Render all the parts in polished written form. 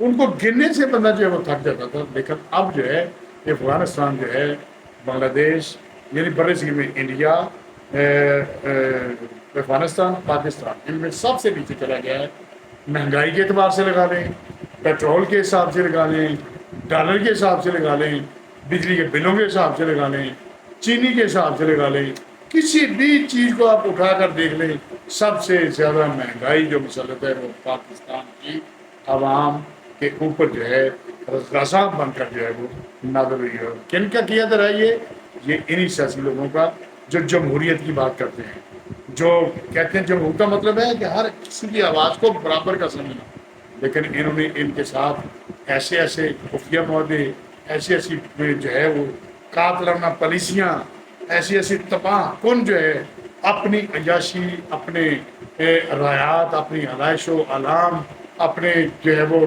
ان کو گننے سے بندہ جو ہے وہ تھک جاتا تھا. لیکن اب جو ہے افغانستان جو ہے بنگلہ دیش یعنی برصغیر میں انڈیا افغانستان پاکستان ان میں سب سے نیچے چلا گیا ہے. مہنگائی کے اعتبار سے لگا لیں, پیٹرول کے حساب سے لگا لیں, ڈالر کے حساب سے لگا لیں, بجلی کے بلوں کے حساب سے لگا لیں, چینی کے حساب سے لگا لیں, کسی بھی چیز کو آپ اٹھا کر دیکھ لیں, سب سے زیادہ مہنگائی جو مسلط ہے وہ پاکستان کی عوام کے اوپر جو ہے غذا بن کر جو ہے وہ نازل ہوئی ہے. کن کا کیا تھا یہ انہی سیاسی لوگوں کا جو جمہوریت کی بات کرتے ہیں, جو کہتے ہیں جمہور کا مطلب ہے کہ ہر کسی کی آواز کو برابر کا سمجھنا. لیکن انہوں نے ان کے ساتھ ایسے ایسے خفیہ معاہدے, ایسی ایسی جو ہے وہ قاتلانہ پالیسیاں, ایسی ایسی تباہ کن جو ہے اپنی عیاشی, اپنے رایات, اپنی علائش و علام, اپنے جو ہے وہ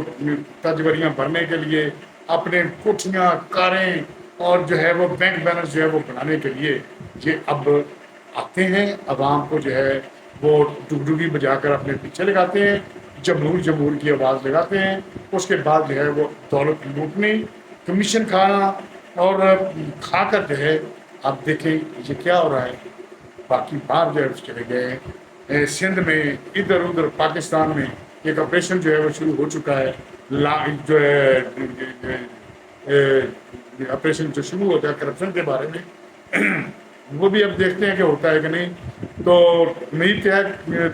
تجوریاں بھرنے کے لیے, اپنے کوٹھیاں کاریں اور جو ہے وہ بینک بیلنس جو ہے وہ بنانے کے لیے یہ اب آتے ہیں, عوام کو جو ہے وہ ڈگڈگی بجا کر اپنے پیچھے لگاتے ہیں, جمہور جمہور کی آواز لگاتے ہیں. اس کے بعد جو ہے وہ دولت لوٹنی, کمیشن کھانا اور کھا کر جو ہے اب دیکھیں یہ کیا ہو رہا ہے. باقی باہر جو ہے چلے گئے سندھ میں, ادھر ادھر پاکستان میں ایک آپریشن جو ہے وہ شروع ہو چکا ہے. جو ہے آپریشن جو شروع ہوتا ہے کرپشن کے بارے میں, وہ بھی اب دیکھتے ہیں کہ ہوتا ہے کہ نہیں. تو امید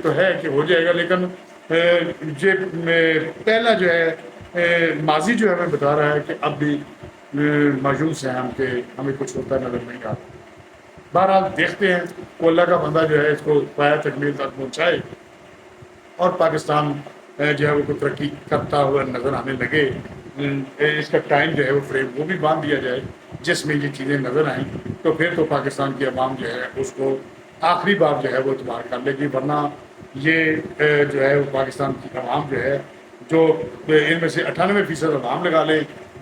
تو ہے کہ ہو جائے گا, لیکن یہ پہلا جو ہے ماضی جو ہے ہمیں بتا رہا ہے کہ اب بھی مایوس ہیں ہم کہ ہمیں کچھ ہوتا نظر نہیں آتا. بہرحال دیکھتے ہیں وہ اللہ کا بندہ جو ہے اس کو پایا تکمیل تک پہنچائے اور پاکستان جو ہے وہ کوئی ترقی کرتا ہوا نظر آنے لگے. اس کا ٹائم جو ہے وہ فریم وہ بھی باندھ دیا جائے جس میں یہ چیزیں نظر آئیں, تو پھر تو پاکستان کی عوام جو ہے اس کو آخری بار جو ہے وہ اعتبار کر لے گی. ورنہ یہ جو ہے وہ پاکستان کی عوام جو ہے جو ان میں سے 98% عوام لگا لیں,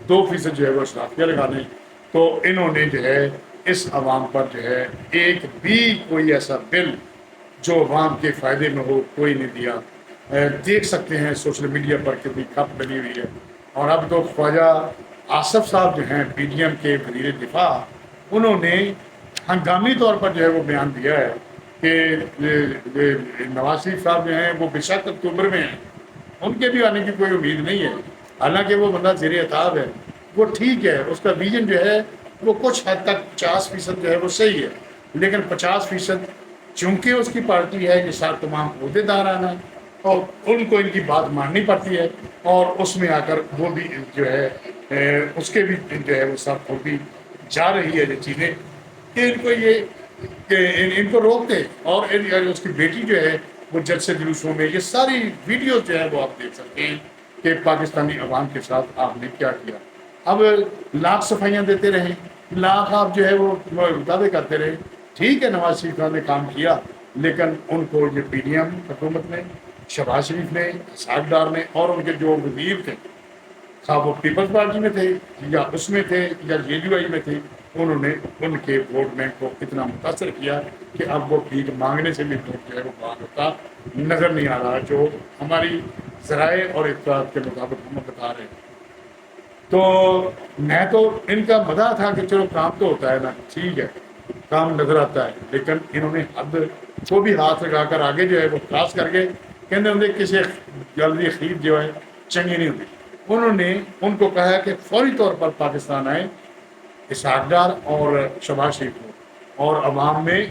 2% جو ہے وہ اشرافیہ لگا لیں, تو انہوں نے جو ہے اس عوام پر جو ہے ایک بھی کوئی ایسا بل جو عوام کے فائدے میں ہو کوئی نہیں دیا. دیکھ سکتے ہیں سوشل میڈیا پر کتنی کھپ بنی ہوئی ہے. اور اب تو خواجہ آصف صاحب جو ہیں پی ڈی ایم کے وزیر دفاع, انہوں نے ہنگامی طور پر جو ہے وہ بیان دیا ہے کہ نواز شریف صاحب جو ہیں وہ بے شک اکتوبر میں ہیں, ان کے بھی آنے کی کوئی امید نہیں ہے. حالانکہ وہ بندہ زیر عتاب ہے, وہ ٹھیک ہے, اس کا ویژن جو ہے وہ کچھ حد تک 50% جو ہے وہ صحیح ہے, لیکن 50% چونکہ اس کی پارٹی ہے یہ سارے تمام عہدے داران ہیں اور ان کو ان کی بات ماننی پڑتی ہے, اور اس میں آ کر وہ بھی جو ہے اس کے بھی جو ہے وہ سب ہوتی جا رہی ہے یہ چیزیں کہ ان کو یہ کہ ان کو روکتے. اور اس کی بیٹی جو ہے وہ جلسے جلوسوں میں یہ ساری ویڈیو جو ہے وہ آپ دیکھ سکتے ہیں کہ پاکستانی عوام کے ساتھ آپ نے کیا کیا. اب لاکھ صفائیاں دیتے رہیں, لاکھ آپ جو ہے وہ دعوے کرتے رہے, ٹھیک ہے نواز شریف صاحب نے کام کیا, لیکن ان کو یہ پی ڈی ایم حکومت نے, شہباز شریف نے, اسحاق ڈار نے اور ان کے جو وزیر تھے, خواہ وہ پیپلز پارٹی میں تھے یا اس میں تھے یا جے ڈی یو آئی میں تھے, انہوں نے ان کے ووٹ بینک کو اتنا متاثر کیا کہ اب وہ بھیک مانگنے سے بھی ووٹ جو ہے وہ باہر ہوتا نظر نہیں آ رہا, جو ہماری ذرائع اور اطلاعات کے مطابق ہم بتا رہے ہیں. تو میں تو ان کا مداح تھا کہ چلو کام تو ہوتا ہے نا, ٹھیک ہے کام نظر آتا ہے, لیکن انہوں نے حد کو بھی ہاتھ لگا کر آگے جو ہے وہ خاص کر کے کہنے ہوں گے کسی جلدی خرید جو ہے چنگی نہیں ہوتی. انہوں نے ان کو کہا کہ فوری طور پر پاکستان آئے, اسحاق ڈار اور شہباز شریف کو, اور عوام میں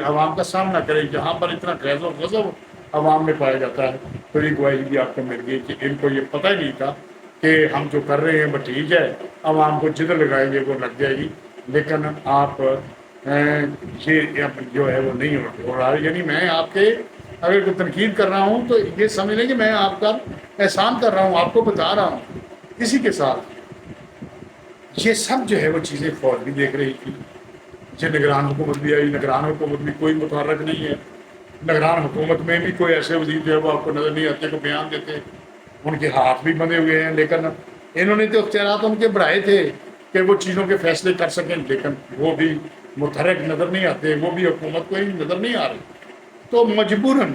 عوام کا سامنا کرے. جہاں پر اتنا غیظ و غضب عوام میں پایا جاتا ہے, تو یہ گواہی بھی آپ کو مل گئی کہ ان کو یہ پتہ ہی نہیں تھا کہ ہم جو کر رہے ہیں وہ ٹھیک ہے, عوام کو جدھر لگائیں گے وہ لگ جائے گی, لیکن آپ یہ جو ہے وہ نہیں ہو رہا. یعنی میں آپ کے اگر کوئی تنقید کر رہا ہوں تو یہ سمجھ لیں کہ میں آپ کا احسان کر رہا ہوں, آپ کو بتا رہا ہوں. اسی کے ساتھ یہ سب جو ہے وہ چیزیں فوج بھی دیکھ رہی تھی, یہ نگران حکومت بھی آئی, نگران حکومت بھی کوئی متحرک نہیں ہے. نگران حکومت میں بھی کوئی ایسے وزیر جو ہے وہ آپ کو نظر نہیں آتے کو بیان دیتے, ان کے ہاتھ بھی بندھے ہوئے ہیں, لیکن انہوں نے تو اختیارات ان کے بڑھائے تھے کہ وہ چیزوں کے فیصلے کر سکیں, لیکن وہ بھی متحرک نظر نہیں آتے, وہ بھی حکومت کو ہی نظر نہیں آ رہی. تو مجبوراً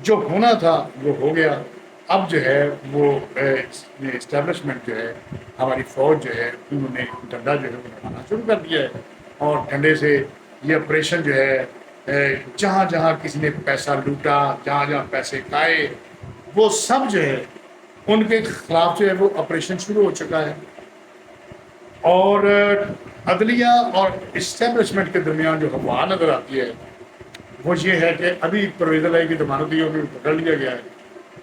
جو ہونا تھا وہ ہو گیا. اب جو ہے وہ اسٹیبلشمنٹ جو ہے ہماری فوج جو ہے انہوں نے ڈنڈا جو ہے وہ لگانا شروع کر دیا ہے، اور ڈنڈے سے یہ آپریشن جو ہے جہاں جہاں کسی نے پیسہ لوٹا، جہاں جہاں پیسے کھائے، وہ سب جو ہے ان کے خلاف جو ہے وہ آپریشن شروع ہو چکا ہے۔ اور عدلیہ اور اسٹیبلشمنٹ کے درمیان جو ہوا نظر آتی ہے وہ یہ ہے کہ ابھی پرویز الہی کی ضمانت میں پکڑ لیا گیا ہے۔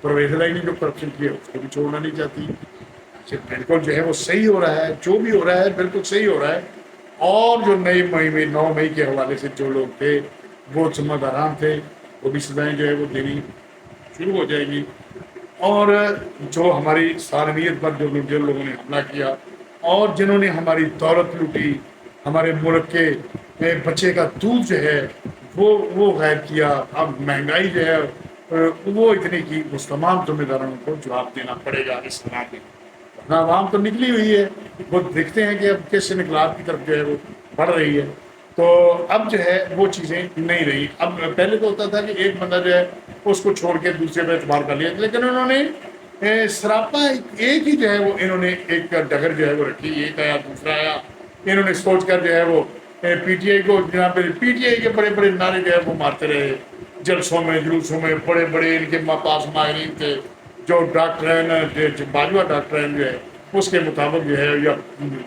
پرویز الہی نے جو کرپشن کیا اس کو بھی چھوڑنا نہیں چاہتی، بالکل جو ہے وہ صحیح ہو رہا ہے، جو بھی ہو رہا ہے بالکل صحیح ہو رہا ہے۔ اور جو نئی مئی میں 9 مئی کے حوالے سے جو لوگ تھے وہ ذمہ داران تھے، وہ بھی سزائیں جو ہے وہ دینی شروع ہو جائے گی۔ اور جو ہماری سالمیت پر جن لوگوں نے حملہ کیا اور جنہوں نے ہماری دولت لوٹی، ہمارے ملک کے بچے کا دودھ جو ہے وہ غائب کیا، اب مہنگائی جو ہے وہ اتنی کی، اس تمام ذمہ داروں کو جواب دینا پڑے گا اس طرح کے۔ ورنہ عوام تو نکلی ہوئی ہے، وہ دیکھتے ہیں کہ اب کس انقلاب کی طرف جو ہے وہ بڑھ رہی ہے۔ تو اب جو ہے وہ چیزیں نہیں رہی۔ اب پہلے تو ہوتا تھا کہ ایک بندہ جو ہے اس کو چھوڑ کے دوسرے پہ اعتبار کر لیا، لیکن انہوں نے سراپا ایک ہی جو ہے وہ انہوں نے ایک ڈگر جو ہے وہ رکھی، ایک آیا دوسرا آیا، انہوں نے سوچ کر جو ہے وہ پی ٹی آئی کو، جناب پی ٹی آئی کے بڑے بڑے نعرے جو ہے وہ مارتے رہے، جلسوں میں جلوسوں میں، بڑے بڑے ان کے پاس ماہرین تھے، جو ڈاکٹرین باجوہ ڈاکٹرین جو ہے اس کے مطابق جو ہے، یا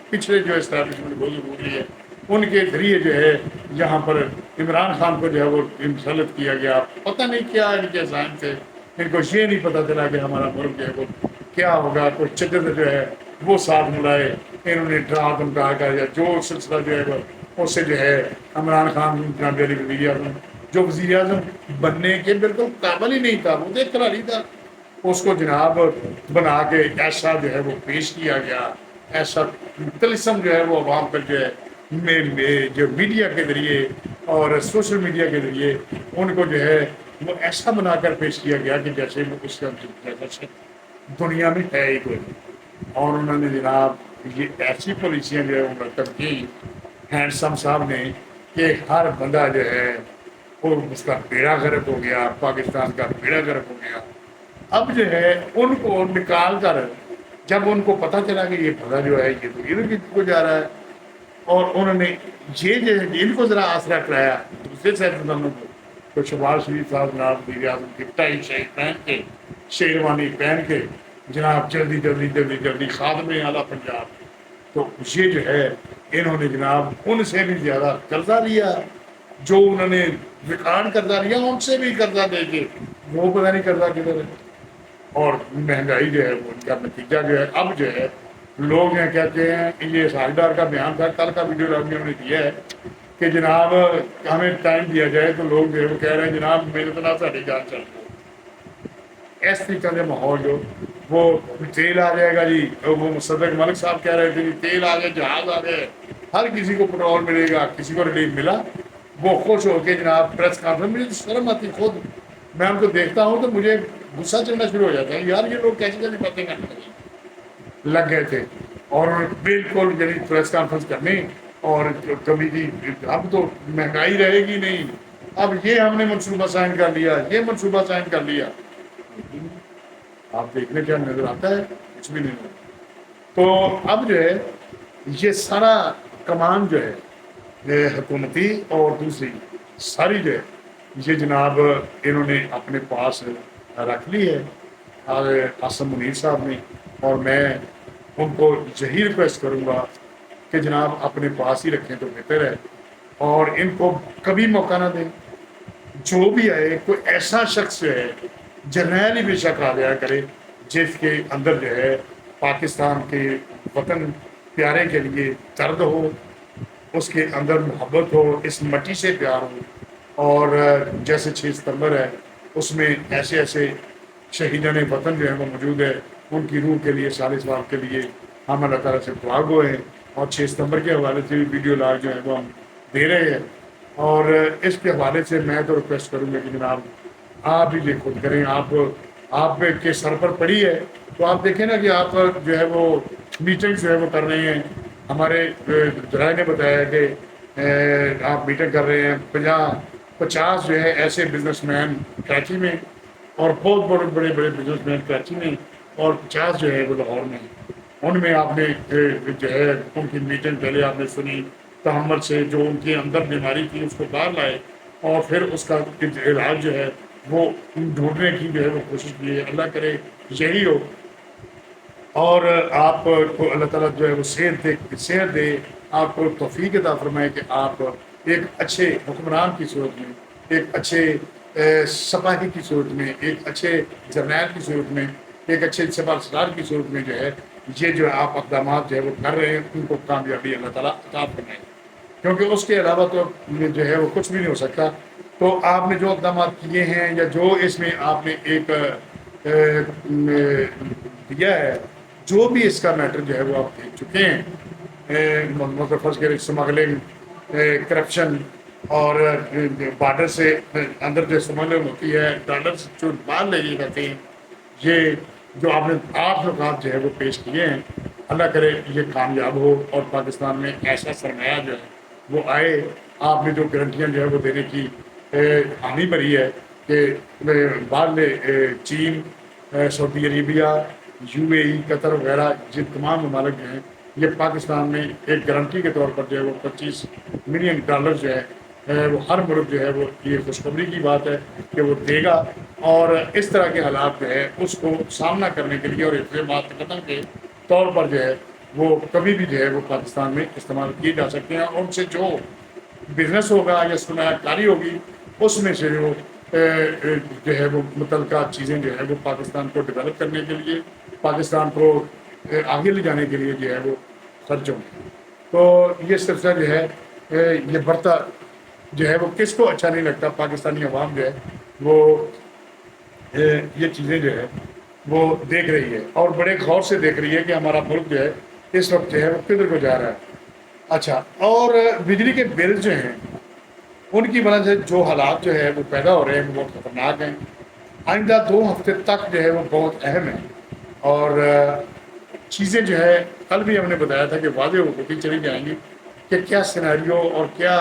پچھلے جو اسٹیبلشمنٹ بہت ضروری ہے ان کے ذریعے جو ہے یہاں پر عمران خان کو جو ہے وہ مسلط کیا گیا۔ پتہ نہیں کیا ان کے ذہن تھے، ان کو یہ نہیں پتہ چلا کہ ہمارا ملک جو ہے وہ کیا ہوگا، کوئی چدر جو ہے وہ ساتھ ملائے، انہوں نے ڈرا دھمکا کر یا جو سلسلہ جو ہے وہ اس سے جو ہے عمران خان جناب علی وزیر اعظم، جو وزیر اعظم بننے کے بالکل قابل ہی نہیں تھا، وہ دیکھ کر نہیں تھا، اس کو جناب بنا کے ایسا جو ہے وہ پیش کیا گیا، ایسا طلسم جو ہے وہ عوام پر جو ہے جو میڈیا کے ذریعے اور سوشل میڈیا کے ذریعے ان کو جو ہے وہ ایسا بنا کر پیش کیا گیا کہ جیسے وہ اس کا جیسا دنیا میں ہے ہی کوئی۔ اور انہوں نے جناب یہ ایسی پالیسیاں جو ہے وہ مرتب کی ہینڈسم صاحب نے کہ ہر بندہ جو ہے وہ اس کا بیڑا غرق ہو گیا، پاکستان کا بیڑا غرق ہو گیا۔ اب جو ہے ان کو نکال کر جب ان کو پتہ چلا کہ یہ بندہ جو ہے یہ تو ادھر کی کو جا رہا ہے، اور انہوں نے یہ جو ہے ان کو ذرا آسرا کرایا دوسرے سیاستدانوں کو، تو شہباز شریف صاحب جناب وزیر اعظم کی ٹائی شاہی پہن کے، شیروانی پہن کے، جناب جلدی جلدی جلدی جلدی خادم اعلیٰ پنجاب، تو یہ جو ہے انہوں نے جناب ان سے بھی زیادہ قرضہ لیا، جو انہوں نے ریکارڈ قرضہ لیا ان سے بھی قرضہ دے کے وہ پتہ نہیں قرضہ کدھر ہے۔ اور مہنگائی جو ہے وہ ان کا نتیجہ جو ہے اب جو ہے لوگ ہیں کہتے ہیں، یہ ساجدار کا بیان تھا کل کا ویڈیو لاگ میں نے دیا ہے کہ جناب ہمیں ٹائم دیا جائے، تو لوگ جو ہے وہ کہہ رہے ہیں جناب میرے تو نہ ساری جان چل رہی ہے۔ اس طریقے کا ماحول جو وہ تیل آ جائے گا جی، وہ مصدق ملک صاحب کہہ رہے تھے جی تیل آ گئے، جہاز آ گئے، ہر کسی کو پٹرول ملے گا، کسی کو ریلیف ملا، وہ خوش ہو کے جناب پریس کانفرنس، مجھے تو شرم آتی خود میں ان کو دیکھتا ہوں تو مجھے غصہ چڑھنا شروع ہو جاتا ہے، یار یہ لوگ کیسی کیسی باتیں کرنے لگ گئے تھے۔ اور بالکل یعنی پریس کانفرنس کرنے اور کبھی بھی اب تو مہنگائی رہے گی نہیں، اب یہ ہم نے منصوبہ سائن کر لیا، یہ منصوبہ سائن کر لیا، آپ دیکھنے کیا نظر آتا ہے؟ کچھ بھی نہیں ہوتا۔ تو اب جو ہے یہ سارا کمان جو ہے یہ حکومتی اور دوسری ساری جو ہے یہ جناب انہوں نے اپنے پاس رکھ لی ہے عاصم منیر صاحب نے، اور میں ان کو یہی ریکویسٹ کروں گا کہ جناب اپنے پاس ہی رکھیں تو بہتر ہے، اور ان کو کبھی موقع نہ دیں۔ جو بھی آئے کوئی ایسا شخص جو ہے جرنیل ہی بے شک آ جایا کرے جس کے اندر جو ہے پاکستان کے وطن پیارے کے لیے درد ہو، اس کے اندر محبت ہو، اس مٹی سے پیار ہو، اور جیسے 6 ستمبر ہے اس میں ایسے ایسے شہیدان وطن جو ہیں وہ موجود ہے، ان کی روح کے لیے 40 سال کے لیے ہم اللہ تعالیٰ سے دعا گو ہیں، اور 6 ستمبر کے حوالے سے بھی ویڈیو لاگ جو ہے وہ ہم دے رہے ہیں۔ اور اس کے حوالے سے میں تو ریکویسٹ کروں گا کہ جناب آپ بھی یہ خود کریں، آپ کے سر پر پڑی ہے تو آپ دیکھیں نا کہ آپ جو ہے وہ میٹنگ جو ہے وہ کر رہے ہیں، ہمارے ذرائع نے بتایا کہ آپ میٹنگ کر رہے ہیں، 50 جو ہے ایسے بزنس مین کراچی میں اور بہت بڑے بڑے بڑے بزنس مین کراچی میں اور 50 جو ہے وہ لاہور میں. ان میں آپ نے جو ہے ان کی میٹنگ پہلے آپ نے سنی، تحمل سے جو ان کے اندر بیماری تھی اس کو باہر لائے اور پھر اس کا علاج جو ہے وہ ڈھونڈنے کی جو ہے وہ کوشش کی ہے. اللہ کرے یہی ہو اور آپ کو اللہ تعالیٰ جو ہے وہ صحت دے، آپ کو توفیق عطا فرمائے کہ آپ ایک اچھے حکمران کی صورت میں، ایک اچھے سپاہی کی صورت میں، ایک اچھے جرنیل کی صورت میں، ایک اچھے سپاہ سالار کی صورت میں جو ہے یہ جو آپ اقدامات جو ہے وہ کر رہے ہیں ان کو کامیابی اللہ تعالیٰ عطا فرمائے، کیونکہ اس کے علاوہ تو جو ہے وہ کچھ بھی نہیں ہو سکتا. تو آپ نے جو اقدامات کیے ہیں یا جو اس میں آپ نے ایک دیا ہے، جو بھی اس کا میٹر جو ہے وہ آپ دیکھ چکے ہیں، مطلب فرض کریں اسمگلنگ، کرپشن اور بارڈر سے اندر جو اسمگلنگ ہوتی ہے، ڈالر جو باہر لے کے جاتے ہیں، یہ جو آپ نے 8 نکات جو ہے وہ پیش کیے ہیں، اللہ کرے یہ کامیاب ہو اور پاکستان میں ایسا سرمایہ جو ہے وہ آئے. آپ نے جو گارنٹیاں جو ہے وہ دینے کی حامی بھری ہے کہ بعد میں چین، سعودی عربیہ، یو اے ای، قطر وغیرہ جن تمام ممالک جو ہیں یہ پاکستان میں ایک گارنٹی کے طور پر جو ہے وہ $25 ملین جو ہے وہ ہر ملک جو ہے وہ یہ خوشخبری کی بات ہے کہ وہ دے گا، اور اس طرح کے حالات جو ہے اس کو سامنا کرنے کے لیے اور اقدامات ختم کے طور پر جو ہے وہ کبھی بھی جو ہے وہ پاکستان میں استعمال کیے جا سکتے ہیں. اور ان سے جو بزنس ہوگا یا سرمایہ کاری ہوگی اس میں سے جو ہے وہ متعلقہ چیزیں جو ہے وہ پاکستان کو ڈیولپ کرنے کے لیے، پاکستان کو آگے لے جانے کے لیے جو ہے وہ خرچ ہوں. تو یہ سلسلہ جو ہے یہ بڑھتا جو ہے وہ کس کو اچھا نہیں لگتا. پاکستانی عوام جو ہے وہ یہ چیزیں جو ہے وہ دیکھ رہی ہے اور بڑے غور سے دیکھ رہی ہے کہ ہمارا ملک جو ہے اس وقت جو ہے وہ کدھر کو جا رہا ہے. اچھا، اور بجلی کے بل جو ہیں ان کی وجہ سے جو حالات جو ہے وہ پیدا ہو رہے ہیں وہ بہت خطرناک ہیں. آئندہ 2 ہفتے تک جو ہے وہ بہت اہم ہے اور چیزیں جو ہے کل بھی ہم نے بتایا تھا کہ واضح ہوتی چلی جائیں گی کہ کیا سیناریو اور کیا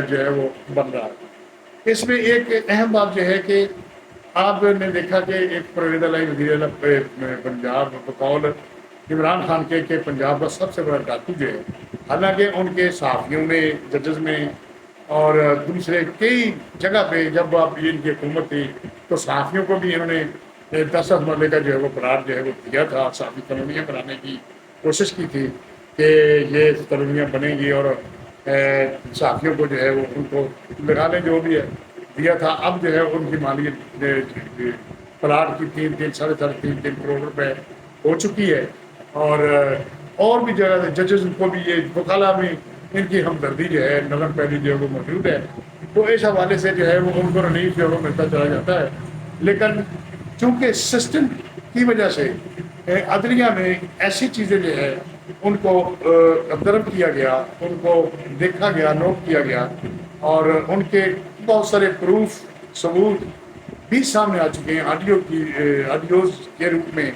جو ہے وہ بن رہا ہے. اس میں ایک اہم بات جو ہے کہ آپ نے دیکھا کہ ایک پرویز علیہ وزیر اعلیٰ پنجاب بقول عمران خان کے پنجاب کا سب سے بڑا ڈاکو جو ہے، حالانکہ ان کے صحافیوں میں، ججز میں اور دوسرے کئی جگہ پہ جب آپ ان کی حکومت تھی تو صحافیوں کو بھی انہوں نے 10 مرلے کا جو ہے وہ قرار جو ہے وہ دیا تھا، صحافی کالونیاں بنانے کی کوشش کی تھی کہ یہ کالونیاں بنیں گی اور صحافیوں کو جو ہے وہ ان کو لگا لیں جو بھی ہے دیا تھا. اب جو ہے ان کی مالیت پلاٹ کی 3 ساڑھے 3 کروڑ روپے ہو چکی ہے اور بھی جگہ ججز کو بھی یہ وکالہ میں ان کی ہمدردی جو ہے نرم پہلی جو ہے وہ موجود ہے. تو اس حوالے سے جو ہے وہ ان کو ریلیف جو ہے وہ ملتا چلا جاتا ہے. لیکن چونکہ سسٹم کی وجہ سے عدلیہ میں ایسی چیزیں جو ہے ان کو آبزرو کیا گیا، ان کو دیکھا گیا، نوٹ کیا گیا اور ان کے بہت سارے پروف ثبوت بھی سامنے آ چکے ہیں آڈیوز کے روپ میں،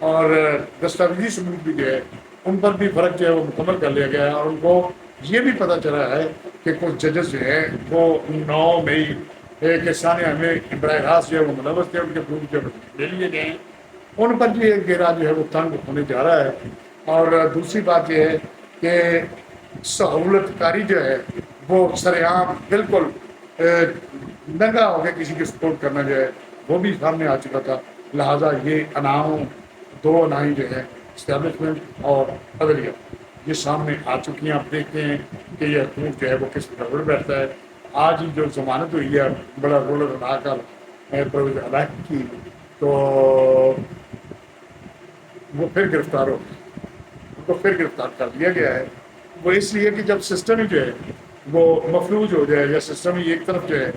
اور دستاویزی ثبوت بھی جو ہے ان پر بھی فرق جو ہے وہ مکمل کر لیا گیا ہے. اور ان کو یہ بھی پتہ چلا ہے کہ کچھ ججز جو ہے وہ 9 مئی کے ثانیہ میں براہ راست جو ہے وہ ملوث تھے، ان کے پروف جو لے لیے گئے ہیں. ان پر بھی ایک گھیرا جو ہے وہ تنگ ہونے جا رہا ہے. اور دوسری بات یہ ہے کہ سہولت کاری جو ہے وہ سر عام بالکل ننگا ہو کے کسی کی سپورٹ کرنا جو ہے وہ بھی سامنے آ چکا تھا. لہٰذا یہ اناؤں 2 انائی جو ہے اسٹیبلشمنٹ اور عدلیہ یہ سامنے آ چکی ہیں. آپ دیکھتے ہیں کہ یہ حکومت جو ہے وہ کس طرح بیٹھتا ہے. آج ہی جو ضمانت ہوئی ہے بڑا رول ادا کر پرویز علیہ کی، تو وہ پھر گرفتار ہو گئے، ان کو پھر گرفتار کر دیا گیا ہے. وہ اس لیے کہ جب سسٹم ہی جو ہے وہ مفلوج ہو جائے یا سسٹم ہی ایک طرف جو ہے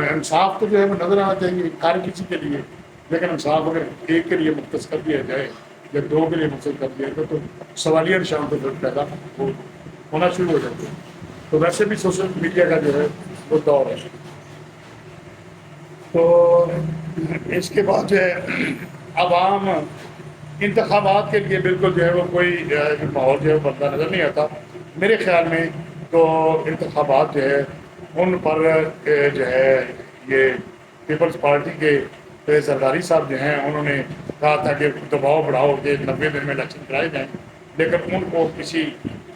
انصاف تو جو ہے وہ نظر آنا چاہیے ہر کسی کے لیے، لیکن انصاف اگر ایک کے لیے مختص کر دیا جائے یا 2 کے لیے مختص کر دیا جائے تو سوالیہ نشان تو پیدا ہونا شروع ہو جاتے ہیں. تو ویسے بھی سوشل میڈیا کا جو ہے وہ دور ہے. تو اس کے بعد جو ہے عوام انتخابات کے لیے بالکل جو ہے وہ کوئی ماحول جو ہے بنتا نظر نہیں آتا میرے خیال میں. تو انتخابات جو ہے ان پر جو ہے یہ پیپلز پارٹی کے زرداری صاحب جو ہیں انہوں نے کہا تھا کہ دباؤ بڑھاؤ کہ 90 دن میں الیکشن کرائے جائیں، لیکن ان کو کسی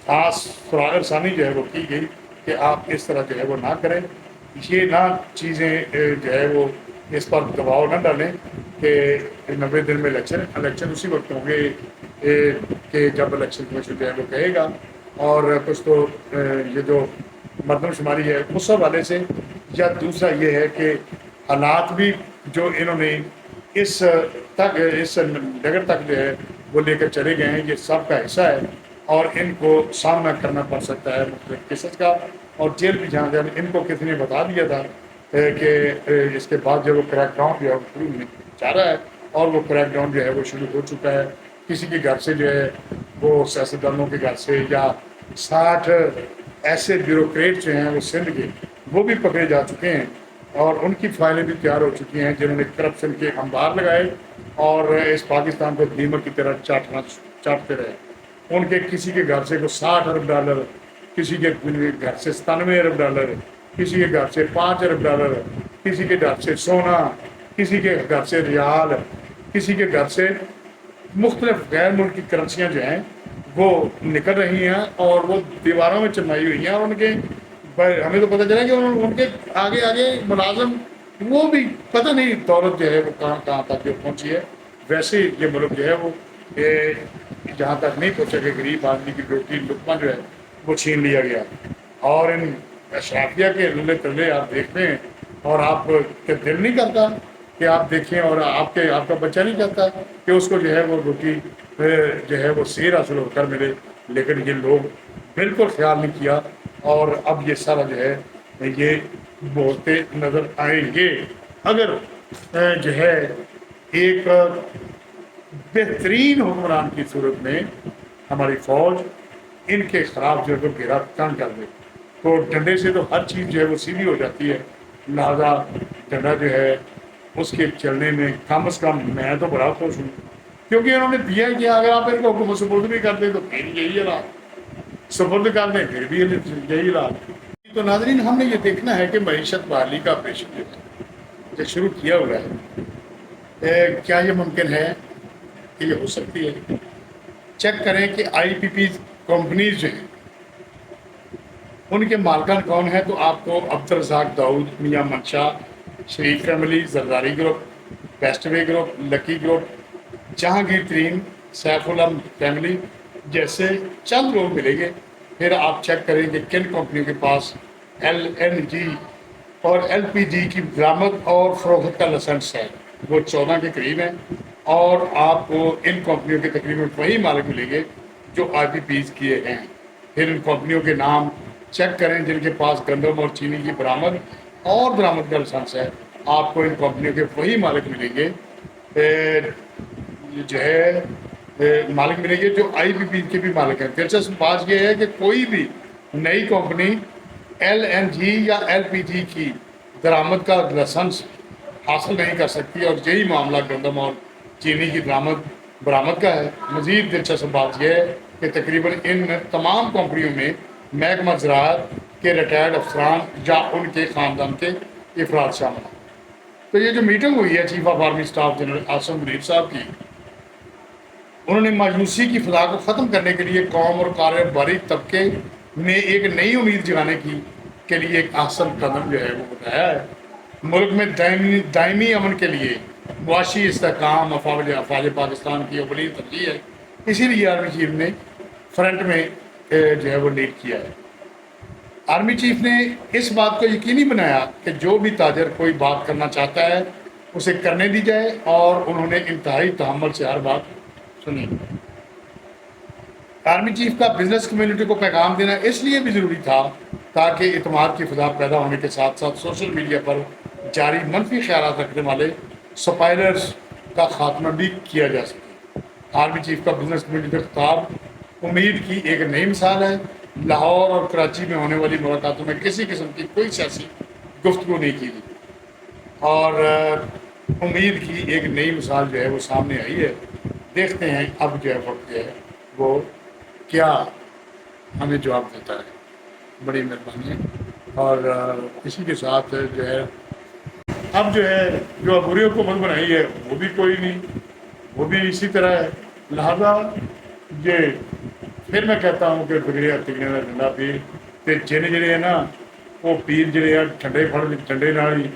خاص سراغ رسانی جو ہے وہ کی گئی کہ آپ اس طرح جو ہے وہ نہ کریں، یہ نہ چیزیں جو ہے وہ اس پر دباؤ نہ ڈالیں کہ 90 دن میں الیکشن اسی وقت ہوں گے کہ جب الیکشن کمیشن جو ہے وہ کہے گا۔ اور کچھ تو یہ جو مردم شماری ہے اس حوالے سے، یا دوسرا یہ ہے کہ حالات بھی جو انہوں نے اس ڈگر تک جو ہے وہ لے کر چلے گئے ہیں، یہ سب کا حصہ ہے اور ان کو سامنا کرنا پڑ سکتا ہے مختلف کیسز کا، اور جیل بھی جہاں جب ان کو کسی نے بتا دیا تھا کہ اس کے بعد جو وہ کریک ڈاؤن جو ہے وہ شروع ہونے جا رہا ہے، اور وہ کریک ڈاؤن جو ہے وہ شروع ہو چکا ہے۔ کسی کے گھر سے جو ہے وہ سیاستدانوں کے گھر سے یا 60 ایسے بیوروکریٹ جو ہیں وہ سندھ کے وہ بھی پکڑے جا چکے ہیں، اور ان کی فائلیں بھی تیار ہو چکی ہیں جنہوں نے کرپشن کے انبار لگائے اور اس پاکستان کو دیمک کی طرح چاٹتے رہے۔ ان کے کسی کے گھر سے کو $60 ارب، کسی کے گھر سے $97 ارب، کسی کے گھر سے $5 ارب، کسی کے گھر سے سونا، کسی کے گھر سے ریال، کسی کے گھر سے مختلف غیر ملکی کرنسیاں جو ہیں وہ نکل رہی ہیں اور وہ دیواروں میں چمائی ہوئی ہیں، اور ان کے ہمیں تو پتہ چلا کہ ان کے آگے آگے ملازم وہ بھی پتہ نہیں دولت جو ہے وہ کہاں کہاں تک جو پہنچی ہے۔ ویسے یہ ملک جو ہے وہ جہاں تک نہیں پہنچا کہ غریب آدمی کی روٹی لقمہ جو ہے وہ چھین لیا گیا، اور ان اشرافیہ کے للے تلے آپ دیکھتے ہیں اور آپ کے دل نہیں کرتا کہ آپ دیکھیں، اور آپ کا بچہ نہیں چاہتا کہ اس کو جو ہے وہ روٹی جو ہے وہ سیر حاصل ہو کر ملے، لیکن یہ لوگ بالکل خیال نہیں کیا، اور اب یہ سارا جو ہے یہ بولتے نظر آئیں گے۔ اگر جو ہے ایک بہترین حکمران کی صورت میں ہماری فوج ان کے خلاف جو ہے وہ گھیرا تنگ کر دے تو ڈنڈے سے تو ہر چیز جو ہے وہ سیدھی ہو جاتی ہے، لہذا ڈنڈا جو ہے اس کے چلنے میں کم از کم میں تو بڑا خوش ہوں، کیونکہ انہوں نے دیا کہ اگر آپ ان کو حکم سپرد بھی کر دیں تو پھر یہی حالات، سپرد کر دیں پھر بھی یہی حالات۔ تو ناظرین، ہم نے یہ دیکھنا ہے کہ معیشت بحالی کا آپریشن جو ہے جو شروع کیا ہوا ہے، کیا یہ ممکن ہے کہ یہ ہو سکتی ہے؟ چیک کریں کہ آئی پی پی کمپنیز جو ہیں ان کے مالکان کون ہیں، تو آپ کو Abdul Razzaq Dawood, Mian Mansha, Sharif family, Zardari group, Best Way group, Lucky group, Jahangir Tareen, Saif ul Alam family جیسے چند لوگ ملیں گے۔ پھر آپ چیک کریں کہ کن کمپنیوں کے پاس LNG اور LPG کی درآمد اور فروخت کا لائسنس ہے، وہ 14 کے قریب ہیں، اور آپ کو ان کمپنیوں کے تقریباً وہی مالک ملیں گے جو IPPs کیے ہیں۔ پھر ان کمپنیوں کے نام چیک کریں جن کے پاس گندم اور چینی کی برآمد اور درآمد کا لائسنس ہے، آپ کو ان کمپنیوں کے وہی مالک ملیں گے جو ہے مالک ملیں گے جو IPP کے بھی مالک ہیں۔ دلچسپ بات یہ ہے کہ کوئی بھی نئی کمپنی LNG یا LPG کی درآمد کا لائسنس حاصل نہیں کر سکتی، اور یہی معاملہ گندم اور چینی کی برآمد کا ہے۔ مزید دلچسپ بات یہ ہے کہ تقریباً ان تمام کمپنیوں میں محکمہ زراعت کے ریٹائرڈ افسران یا ان کے خاندان کے افراد شامل ہیں۔ تو یہ جو میٹنگ ہوئی ہے chief of army staff general Asim Munir صاحب کی، انہوں نے مایوسی کی فضا کو ختم کرنے کے لیے قوم اور کاروباری طبقے میں ایک نئی امید جگانے کے لیے ایک احسن قدم جو ہے وہ بتایا ہے۔ ملک میں دائمی امن کے لیے معاشی استحکام افواج پاکستان کی اولین ترجیح ہے، اسی لیے آرمی چیف نے فرنٹ میں جو ہے وہ لیڈ کیا ہے۔ آرمی چیف نے اس بات کو یقینی بنایا کہ جو بھی تاجر کوئی بات کرنا چاہتا ہے اسے کرنے دی جائے، اور انہوں نے انتہائی تحمل سے ہر بات سنی۔ آرمی چیف کا بزنس کمیونٹی کو پیغام دینا اس لیے بھی ضروری تھا تاکہ اعتماد کی فضا پیدا ہونے کے ساتھ ساتھ سوشل میڈیا پر جاری منفی خیالات رکھنے والے سپائلرز کا خاتمہ بھی کیا جا سکے۔ آرمی چیف کا بزنس کمیونٹی کا خطاب امید کی ایک نئی مثال ہے۔ لاہور اور کراچی میں ہونے والی ملاقاتوں میں کسی قسم کی کوئی سیاسی گفتگو نہیں کی گئی، اور امید کی ایک نئی مثال جو ہے وہ سامنے آئی ہے۔ دیکھتے ہیں اب جو ہے وقت جو ہے وہ کیا ہمیں جواب دیتا ہے۔ بڑی مہربانی ہے، اور اسی کے ساتھ جو ہے اب جو ہے جو عبوری حکومت بنائی ہے وہ بھی کوئی نہیں، وہ بھی اسی طرح ہے. لہذا یہ پھر میں کہتا ہوں کہ بگڑیا تگڑیاں کا ڈنڈا پیر تے جن جڑے ہیں نا وہ پیر جڑے ہیں ٹھنڈے پھڑ ٹھنڈے نال ہی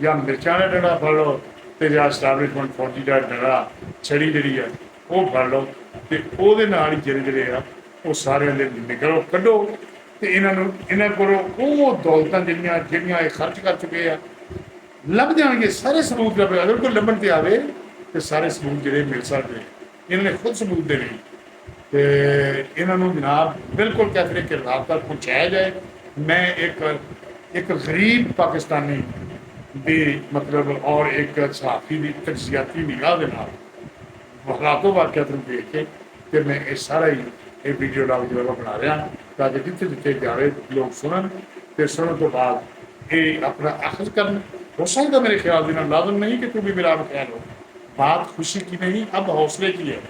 یا مرچاں کا ڈنڈا پھڑ لو تے یا اسٹیبلشمنٹ فوجی کا ڈنڈا چھڑی جڑی ہے وہ پھڑ لو تے او دے نال ہی جن جڑے ہیں وہ سارے دے نکلو کڈو تے انہاں کولوں وہ دولتاں جڑیاں یہ خرچ کر چکے ہیں لب جان گے سارے ثبوت لبے. اگر کوئی لبن تے آوے تو سارے ثبوت جڑے مل سکتے انہوں نے خود ثبوت دینے کہ انہوں جناب بالکل کہتے ہیں کہ رابطہ پہنچایا جائے. میں ایک غریب پاکستانی دی مطلب اور ایک صحافی دی تجزیاتی نگاہ دے نال حالاتوں واقعات دیکھ کے کہ میں یہ سارا ہی یہ ویڈیو ڈال جو بنا رہا تاکہ جتنے جتنے جاوے لوگ سنن پھر سنن تو بعد یہ اپنا اخذ کرن. ہو سکتا میرے خیال دینا لازم نہیں کہ تو بھی میرا خیال ہو. بات خوشی کی نہیں اب حوصلے کی ہے.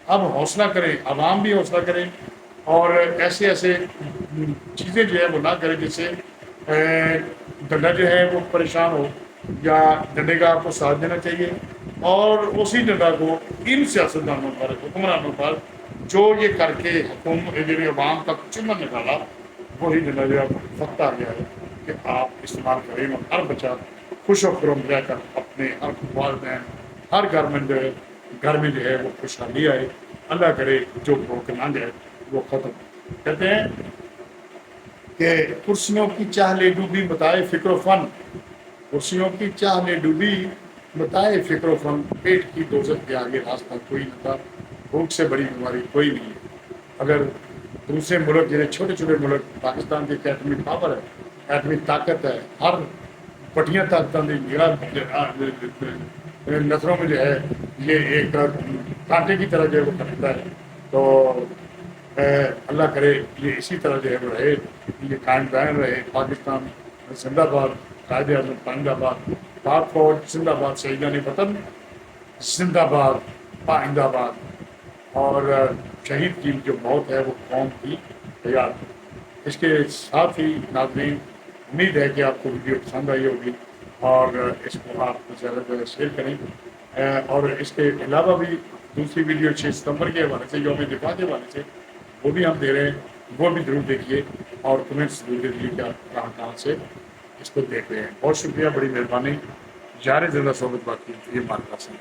اب حوصلہ کریں عوام بھی حوصلہ کریں اور ایسے ایسے چیزیں جو ہے وہ نہ کریں جس سے ڈنڈا جو ہے وہ پریشان ہو یا ڈنڈے کا آپ کو ساتھ دینا چاہیے اور اسی ڈنڈا کو ان سیاستدانوں پر حکمرانوں پر جو یہ کر کے حکومت عوام کا چمن نکالا وہی ڈنڈا جو ہے وقت آ گیا ہے کہ آپ استعمال کریں اور ہر بچہ خوش و خرم رہ کر اپنے ہر والدین ہر گھر میں جو ہے وہ خوشحالی آئے. اللہ کرے جو بھوک نہ جائے وہ ختم. کہتے ہیں کہ کرسیوں کی چاہ لے ڈوبی بتائے فکر و فن، کرسیوں کی چاہ لے ڈوبی بتائے فکر و فن، پیٹ کی دوزخ کے آگے راستہ کوئی نہ تھا، بھوک سے بڑی بیماری کوئی نہیں ہے. اگر دوسرے ملک جنہیں چھوٹے چھوٹے ملک پاکستان کی ایٹمی پاور ہے ایٹمی طاقت ہے ہر بٹیاں طاقتوں کی نظروں میں جو ہے یہ ایک کانٹے کی طرح جو ہے وہ کرتا ہے تو اللہ کرے یہ اسی طرح جو ہے وہ رہے، یہ قائم دائم رہے. پاکستان زندہ باد، قائد اعظم پائندہ باد، پاک فوج زندہ باد، شہیدان وطن زندہ باد پائندہ باد. اور شہید کی جو موت ہے وہ قوم کی حیات. اس کے ساتھ ہی ناظرین امید ہے کہ آپ کو ویڈیو پسند آئی ہوگی اور اس کو آپ زیادہ سے زیادہ شیئر کریں. اور اس کے علاوہ بھی دوسری ویڈیو 6 ستمبر کے حوالے سے یوم دفاع کے حوالے سے وہ بھی ہم دے رہے ہیں، وہ بھی ضرور دیکھیے اور کمنٹس ضرور دیجیے کہ آپ کہاں سے اس کو دیکھ رہے ہیں. بہت شکریہ، بڑی مہربانی. یار زندہ صحبت باقی یہ مارکا سے.